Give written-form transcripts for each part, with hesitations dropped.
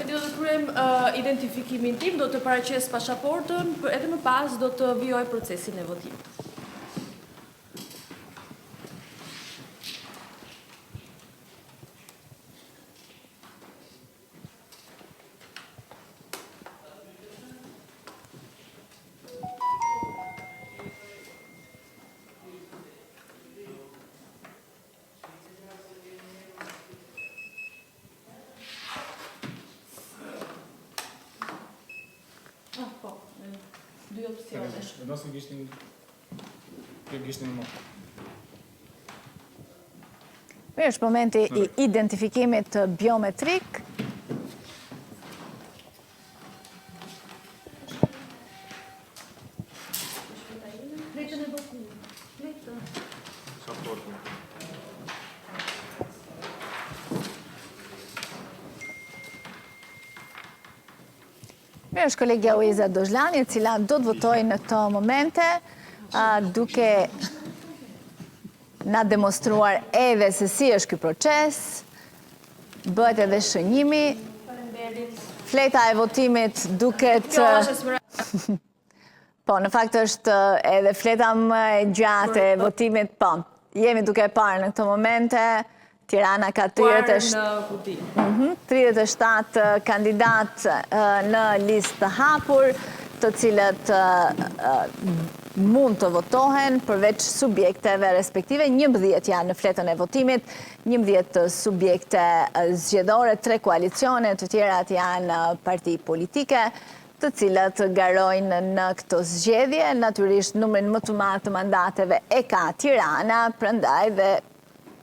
Përdi do të kryem identifikimin tim, do të paraqes pasaportën, edhe më pas do të vijoj procesin e votimit. Po, dy opcione. Nëse gishtin më. Mirë, është momenti i identifikimit biometrik. Fletën e votimit. Fletën. Mirë, është kolegja Uiza Dozhlani, e cila do të votojë në këto momente, duke na demonstruar edhe se si është ky proces, bëhet edhe shënjimi. Fleta e votimit duket... Kjo është Esmeralda. Po, në fakt është edhe fleta më e gjatë e votimit, po, jemi duke e parë në këto momente, Tirana ka 37 kandidat në listë të hapur, të cilët mund të votohen përveç subjekteve respektive. 11 janë në fletën e votimit, 11 subjekte zgjedhore, 3 koalicione, të tjerat janë parti politike, të cilët garojnë në këto zgjedhje. Natyrisht numrin më të madh të mandateve e ka Tirana, prandaj dhe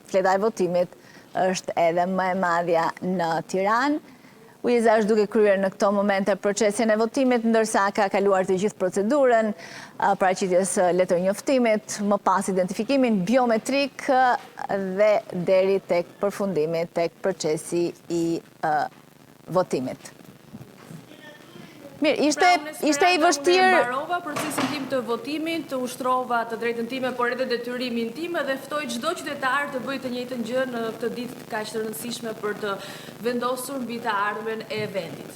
fleta e votimit është edhe më e madhja në Tiranë. Uiza është duke kryer në këto momente procesin e votimit, ndërsa ka kaluar të gjithë procedurën, paraqitjes letër njoftimit, më pas identifikimin biometrik dhe deri tek përfundimi tek procesi i votimit. Mirë, ishte i vështirë... Mbarova procesin tim të votimit, të ushtrova të drejtën time, por edhe detyrimin tim, dhe ftoj çdo qytetar të bëjë të njëjtën gjë në këtë ditë kaq të rëndësishme për të vendosur mbi të ardhmen e vendit.